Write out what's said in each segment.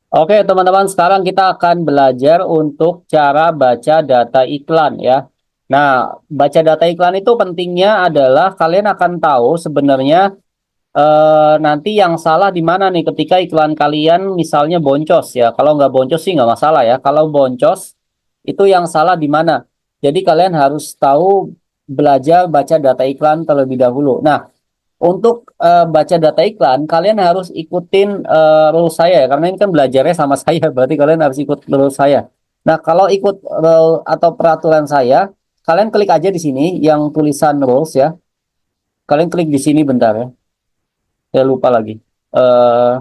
Oke, teman-teman, sekarang kita akan belajar untuk cara baca data iklan ya. Nah, baca data iklan itu pentingnya adalah kalian akan tahu sebenarnya nanti yang salah di mana nih ketika iklan kalian misalnya boncos ya. Kalau nggak boncos sih nggak masalah ya. Kalau boncos itu yang salah di mana. Jadi kalian harus tahu belajar baca data iklan terlebih dahulu. Nah, untuk baca data iklan, kalian harus ikutin rules saya ya, karena ini kan belajarnya sama saya, berarti kalian harus ikut rules saya. Nah, kalau ikut rule atau peraturan saya, kalian klik aja di sini yang tulisan rules ya. Kalian klik di sini bentar ya. Saya lupa lagi. eh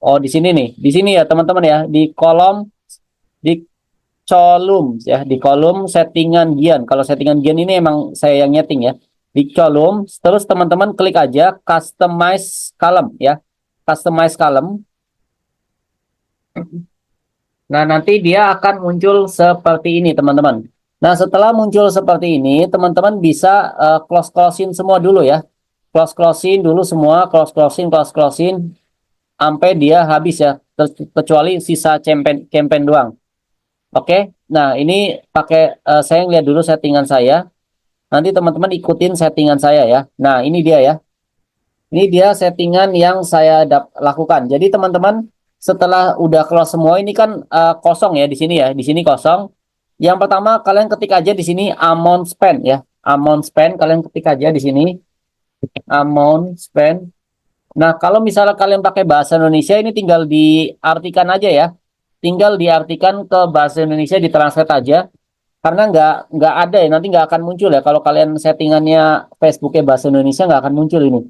oh, di sini nih, di sini ya teman-teman ya, di column ya, di kolom settingan Gian. Kalau settingan Gian ini emang saya yang nyeting ya. Di kolom, terus teman-teman klik aja customize column ya. Customize column. Nah, nanti dia akan muncul seperti ini, teman-teman. Nah, setelah muncul seperti ini, teman-teman bisa close-closein semua dulu ya. Close-closein dulu semua, close-closein sampai dia habis ya. Kecuali sisa campaign doang. Oke. Nah, ini pakai saya lihat dulu settingan saya. Nanti teman-teman ikutin settingan saya ya. Nah, ini dia ya. Ini dia settingan yang saya lakukan. Jadi teman-teman setelah udah close semua ini kan kosong ya di sini ya. Di sini kosong. Yang pertama kalian ketik aja di sini amount spend ya. Amount spend kalian ketik aja di sini amount spend. Nah, kalau misalnya kalian pakai bahasa Indonesia ini tinggal diartikan aja ya. Tinggal diartikan ke bahasa Indonesia ditranslate aja karena nggak ada ya, nanti nggak akan muncul ya kalau kalian settingannya Facebooknya bahasa Indonesia nggak akan muncul ini.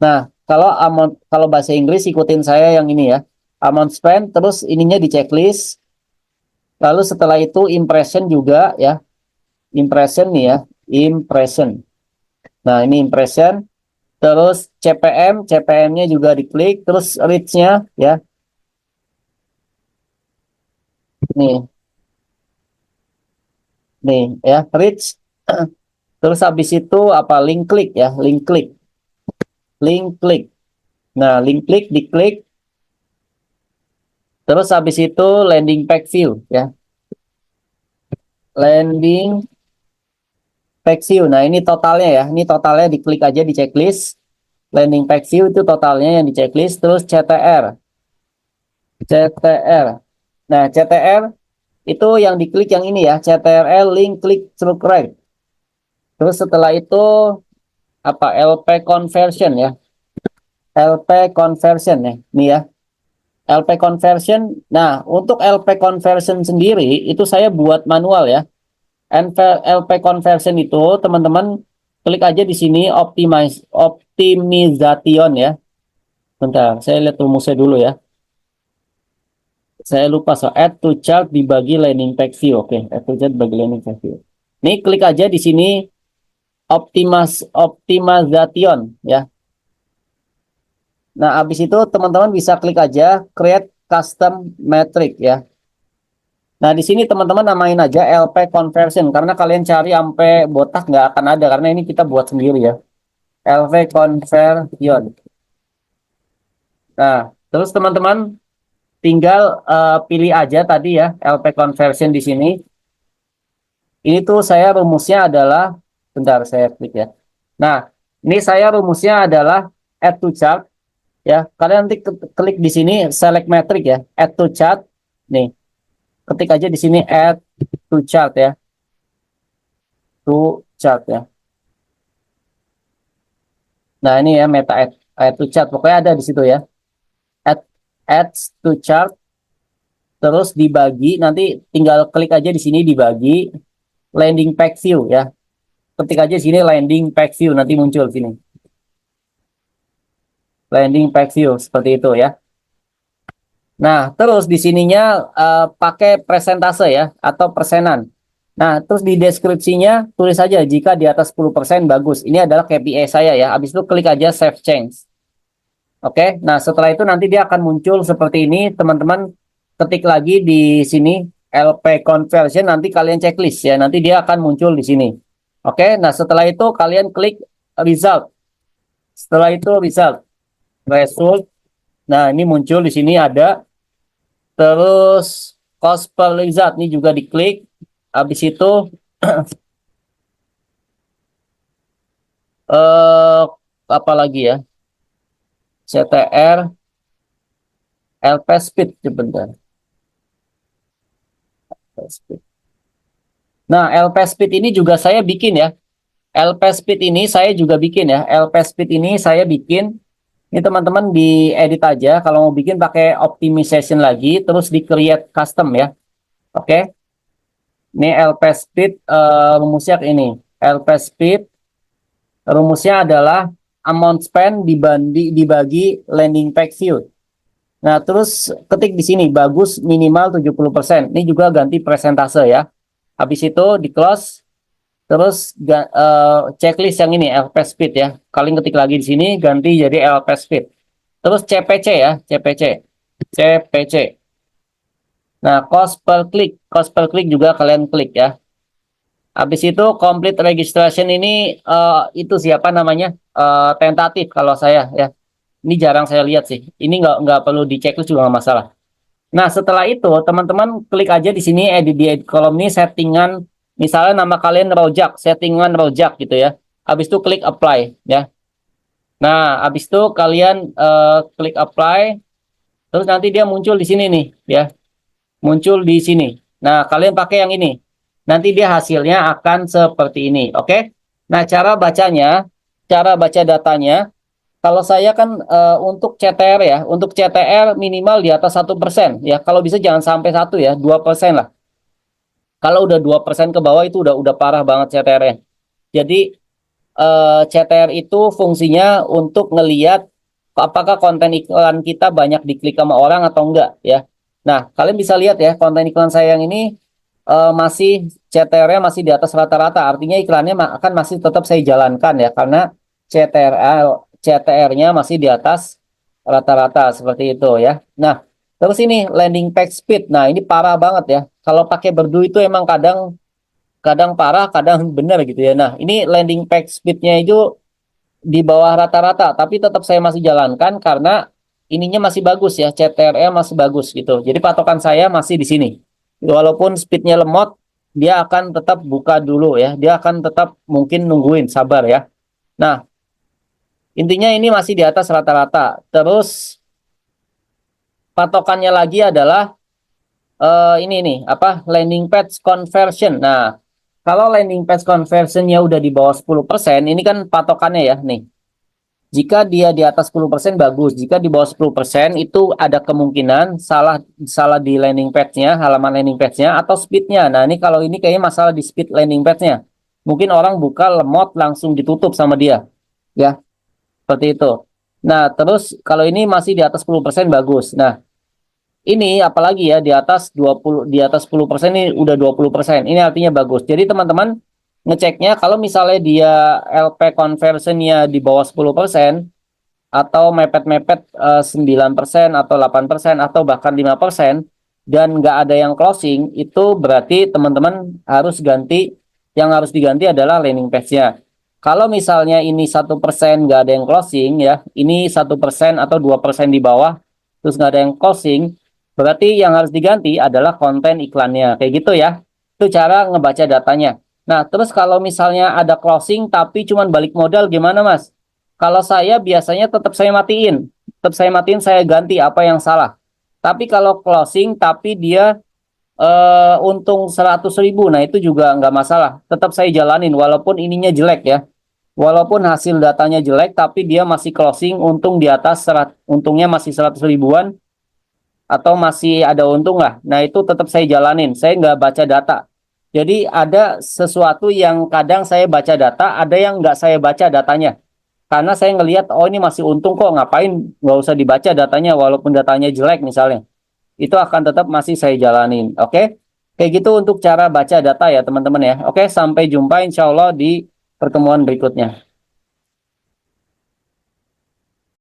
Nah, kalau bahasa Inggris ikutin saya yang ini ya, amount spend, terus ininya di checklist, lalu setelah itu impression juga ya, impression nih ya, impression. Nah, ini impression, terus CPM-nya juga diklik, terus reach-nya ya, nih, nih ya, reach. Terus habis itu apa link klik ya, link klik, link klik. Nah, link klik diklik. Terus habis itu landing page view ya. Landing page view. Nah, ini totalnya ya. Ini totalnya diklik aja di checklist. Landing page view itu totalnya yang di checklist. Terus CTR. CTR. Nah, CTR itu yang diklik yang ini ya. CTRL link click through rate. Terus setelah itu apa LP conversion ya. LP conversion ya. Ini ya. LP conversion. Nah, untuk LP conversion sendiri itu saya buat manual ya. LP conversion itu teman-teman klik aja di sini optimization ya. Bentar, saya lihat rumusnya dulu ya. Saya lupa add to chart dibagi landing page view. Oke, add to chart bagi landing page view. Nih klik aja di sini optimization ya. Nah, habis itu teman-teman bisa klik aja create custom metric ya. Nah, di sini teman-teman namain aja LP conversion karena kalian cari sampai botak nggak akan ada karena ini kita buat sendiri ya. LV conversion. Nah, terus teman-teman tinggal pilih aja tadi ya LP conversion di sini. Ini tuh saya rumusnya adalah, bentar saya klik ya. Nah, ini saya rumusnya adalah add to chart ya. Kalian nanti klik di sini select metric ya, add to chart. Nih, ketik aja di sini add to chart ya, to chart ya. Nah, ini ya meta add to chart. Pokoknya ada di situ ya. Add add to chart terus dibagi, nanti tinggal klik aja di sini dibagi landing page view ya. Ketik aja sini landing page view nanti muncul sini. Landing page view seperti itu ya. Nah, terus di sininya pakai presentase ya atau persenan. Nah, terus di deskripsinya tulis saja jika di atas 10% bagus. Ini adalah KPI saya ya. Habis itu klik aja save change. Oke. Nah, setelah itu nanti dia akan muncul seperti ini, teman-teman ketik lagi di sini LP conversion nanti kalian checklist ya. Nanti dia akan muncul di sini. Oke. Nah, setelah itu kalian klik result. Setelah itu result. Result. Nah, ini muncul di sini ada. Terus cost per result ini juga diklik. Habis itu eh apa lagi ya? CTR, LP speed sebentar. Nah, LP speed ini juga saya bikin ya. LP speed ini saya juga bikin ya. LP speed ini saya bikin. Ini teman-teman diedit aja. Kalau mau bikin pakai optimization lagi, terus di create custom ya. Oke. Ini LP speed rumusnya ini. LP speed rumusnya adalah amount spend dibagi landing page view. Nah, terus ketik di sini bagus minimal 70%. Ini juga ganti presentase ya. Habis itu di close. Terus checklist yang ini LP speed ya. Kalian ketik lagi di sini ganti jadi LP speed. Terus CPC ya, CPC. CPC. Nah, cost per click juga kalian klik ya. Habis itu complete registration ini itu siapa namanya? Tentatif kalau saya ya. Ini jarang saya lihat sih. Ini nggak perlu di checklist juga nggak masalah. Nah, setelah itu teman-teman klik aja di sini di edit kolom ini settingan, misalnya nama kalian Rojak, settingan Rojak gitu ya. Habis itu klik apply ya. Nah, habis itu kalian klik apply, terus nanti dia muncul di sini nih ya. Muncul di sini. Nah, kalian pakai yang ini. Nanti dia hasilnya akan seperti ini, oke? Nah, cara baca datanya, kalau saya kan untuk CTR ya, untuk CTR minimal di atas 1% ya. Kalau bisa jangan sampai 1 ya, 2% lah. Kalau udah 2% ke bawah itu udah parah banget CTR-nya. Jadi CTR itu fungsinya untuk ngeliat apakah konten iklan kita banyak diklik sama orang atau enggak ya. Nah, kalian bisa lihat ya konten iklan saya yang ini masih CTR-nya masih di atas rata-rata. Artinya iklannya akan masih tetap saya jalankan ya karena CTR-nya masih di atas rata-rata seperti itu ya. Nah, terus ini landing page speed. Nah, ini parah banget ya. Kalau pakai berdu itu emang kadang kadang parah, kadang benar gitu ya. Nah, ini landing page speed-nya itu di bawah rata-rata, tapi tetap saya masih jalankan karena ininya masih bagus ya, CTR-nya masih bagus gitu. Jadi patokan saya masih di sini. Walaupun speednya lemot, dia akan tetap buka dulu ya. Dia akan tetap mungkin nungguin, sabar ya. Nah, intinya ini masih di atas rata-rata. Terus patokannya lagi adalah ini nih, apa landing page conversion. Nah, kalau landing page conversionnya udah di bawah 10%, ini kan patokannya ya nih. Jika dia di atas 10% bagus, jika di bawah 10% itu ada kemungkinan salah salah di landing page-nya, halaman landing page-nya atau speed-nya. Nah, ini kalau ini kayaknya masalah di speed landing page-nya. Mungkin orang buka lemot langsung ditutup sama dia. Ya, seperti itu. Nah, terus kalau ini masih di atas 10% bagus. Nah, ini apalagi ya di atas 20 di atas 10% ini udah 20%. Ini artinya bagus. Jadi teman-teman ngeceknya kalau misalnya dia LP conversionnya di bawah 10% atau mepet-mepet 9% atau 8% atau bahkan 5% dan nggak ada yang closing, itu berarti teman-teman harus ganti, yang harus diganti adalah landing page-nya. Kalau misalnya ini 1% nggak ada yang closing ya, ini 1% atau 2% di bawah, terus nggak ada yang closing, berarti yang harus diganti adalah konten iklannya. Kayak gitu ya. Itu cara ngebaca datanya. Nah, terus kalau misalnya ada closing tapi cuman balik modal gimana, Mas? Kalau saya biasanya tetap saya matiin. Tetap saya matiin, saya ganti apa yang salah. Tapi kalau closing tapi dia untung 100.000, nah itu juga nggak masalah. Tetap saya jalanin walaupun ininya jelek ya. Walaupun hasil datanya jelek tapi dia masih closing untung di atas untungnya masih 100 ribuan atau masih ada untung lah. Nah, itu tetap saya jalanin. Saya nggak baca data. Jadi ada sesuatu yang kadang saya baca data, ada yang nggak saya baca datanya. Karena saya ngelihat, oh ini masih untung kok, ngapain nggak usah dibaca datanya walaupun datanya jelek misalnya. Itu akan tetap masih saya jalanin. Oke? Kayak gitu untuk cara baca data ya teman-teman ya. Oke, sampai jumpa insya Allah di pertemuan berikutnya.